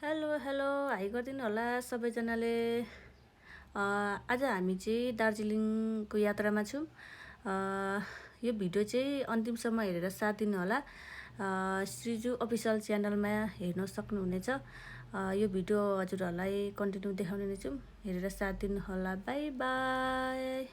Hello hello hi गरिदिनु होला सबैजनाले। आज हामी चाहिँ दार्जिलिङको यात्रामा छौँ। यो भिडियो चाहिँ अन्तिमसम्म हेरेर साथ दिनु होला। श्रीजु अफिसियल च्यानलमा हेर्न सक्नुहुनेछ। यो भिडियो हजुरहरूलाई कन्टिन्यू देखाउने नै छौँ, हेरेर साथ दिनु होला। By by.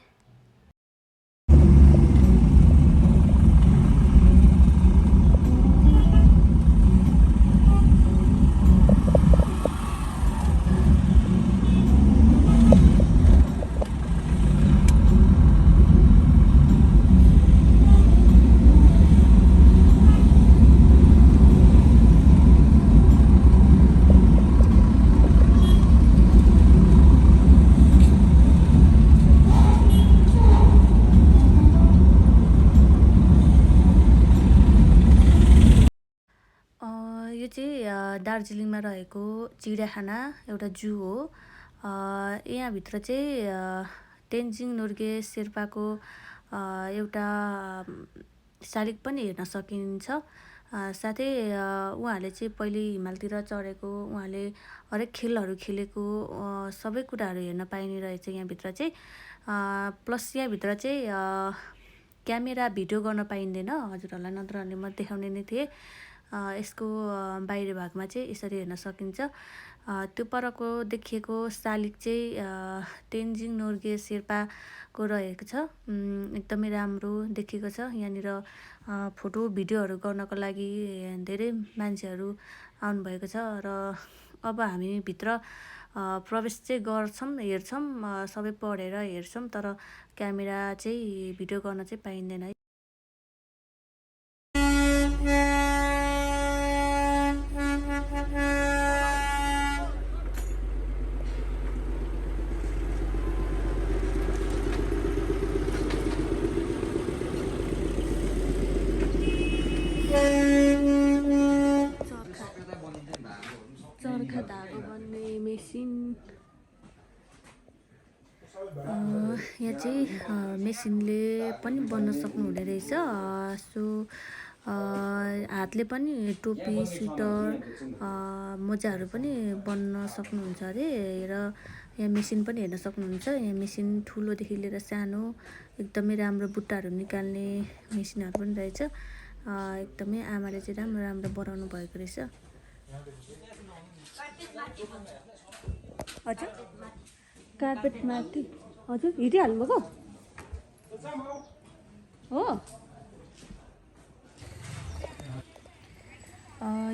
यो चाहिँ दार्जिलिङमा रहेको चिडियाखाना एउटा जू हो। यहाँभित्र चाहिँ तेन्जिङ नोर्गे शेर्पाको एउटा शालिग पनि हेर्न सकिन्छ। साथै उहाँले चाहिँ पहिले हिमालतिर चढेको, उहाँले हरेक खेलहरू खेलेको सबै कुराहरू हेर्न पाइने रहेछ यहाँभित्र चाहिँ। प्लस यहाँभित्र चाहिँ क्यामेरा भिडियो गर्न पाइँदैन हजुरहरूलाई, नत्र भने म देखाउने नै थिएँ। यसको बाहिर भागमा चाहिँ यसरी हेर्न सकिन्छ। त्यो परको देखिएको शालिग चाहिँ तेन्जिङ नोर्गे शेर्पाको रहेको छ। एकदमै राम्रो देखिएको छ। यहाँनिर फोटो भिडियोहरू गर्नको लागि धेरै मान्छेहरू आउनुभएको छ र अब हामी भित्र प्रवेश चाहिँ गर्छौँ, हेर्छौँ, सबै पढेर हेर्छौँ, तर क्यामेरा चाहिँ भिडियो गर्न चाहिँ पाइँदैन है। चर्खा धागो बन्ने मेसिन। यहाँ चाहिँ मेसिनले पनि बन्न सक्नुहुने रहेछ। सो हातले पनि टोपी, स्वेटर, मोजाहरू पनि बन्न सक्नुहुन्छ अरे। र यहाँ मेसिन पनि हेर्न सक्नुहुन्छ। यहाँ मेसिन ठुलोदेखि लिएर सानो एकदमै राम्रो बुट्टाहरू निकाल्ने मेसिनहरू पनि रहेछ। एकदमै आमाले चाहिँ राम्रो राम्रो बनाउनु भएको रहेछ। हजुर कार्पेट माथि हजुर हिँडिहाल्नुभएको हो।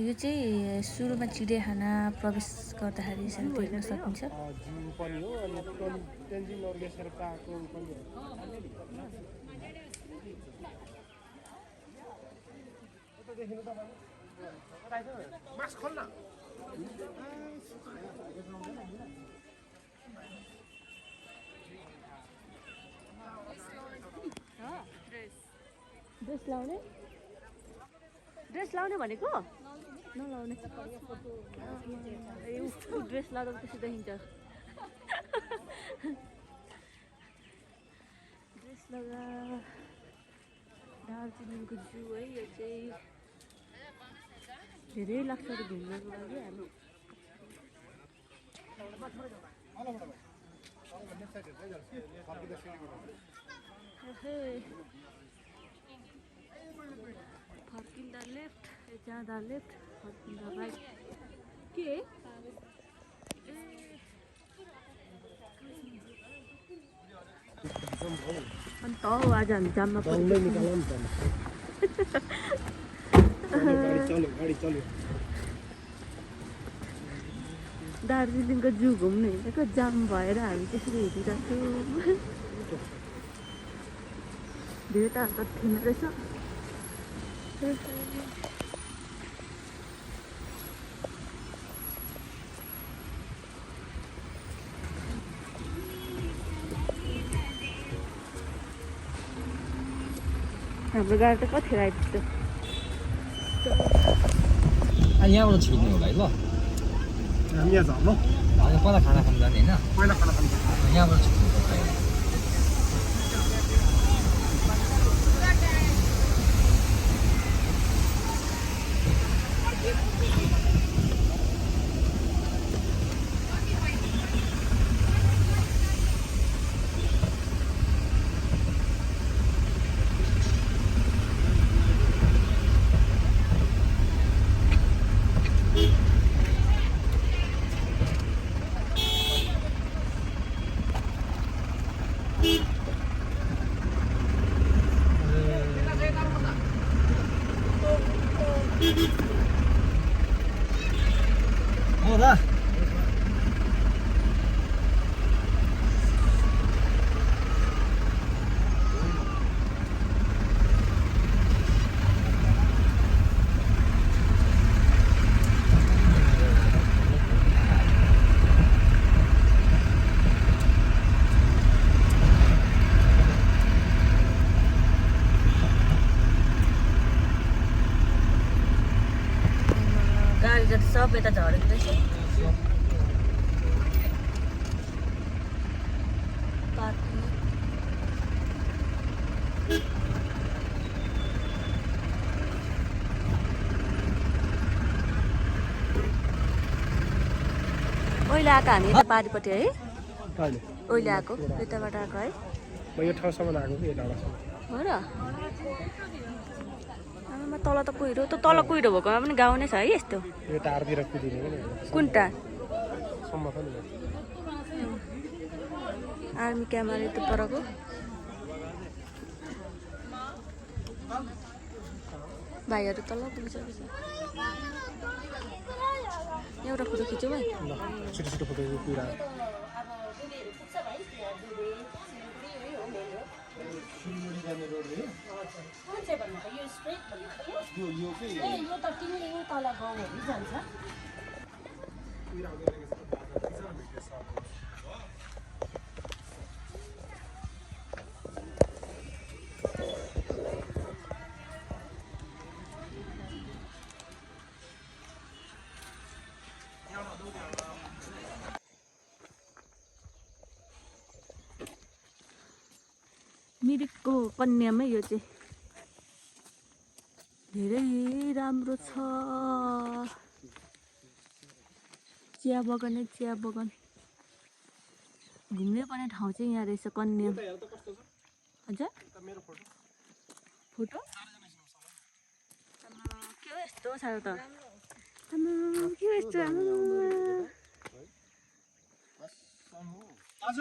यो चाहिँ सुरुमा चिडियाखाना प्रवेश गर्दाखेरि यसरी देख्न सकिन्छ। ड्रेस लाउने भनेको नलाउने। ड्रेस लाउँदा त्यस्तो देखिन्छ। ड्रेस लगा दार्जिलिङको जू है। यो चाहिँ धेरै लाग्छ घुम्नको लागि। फर्किँदा लेफ्ट, जाँदा लेफ्ट, फर्किँदा राइट। के अन्त आज हामी जाममा दार्जिलिङको जू घुम्नु हिँडेको जाम भएर हामी त्यसरी हिँडिरहेको छौँ। धेरै टाढो थिएन रहेछ। हाम्रो गाडी त कतिखेर आइपुग्छ? यहाँबाट छिर्ने होला है। ल हामी यहाँ झर्नु पहिला खाना खानु जाने होइन, पहिला खाना खानु यहाँबाट छिर्नु पर्छ। होला गाडी जति सब यता झरेको रहेछ पार्किङ ओइले आएको हामी यता पारिपट्टि है कहिले ओइले आएको यताबाट आएको है म यो ठाउँसम्म आएको कि यताबाट हो र आमामा तल त कुहिरो त तल कुहिरो भएकोमा पनि गाउँ नै छ है यस्तो यो टारतिर कुदिने पनि कुन टार सम्म छ नि आर्मी क्याम्प अरे त्यो परको भाइहरू तल पुगिसकेछ एउटा फोटो खिच्यौ है ल छिटो छिटो फोटो पुरा मिरिकको कन्यामै यो चाहिँ धेरै राम्रो छ चिया बगानै चिया बगान घुम्ने पर्ने ठाउँ चाहिँ यहाँ रहेछ कन्याम हजुर फोटो के हो यस्तो साह्रो त के हो यस्तो आज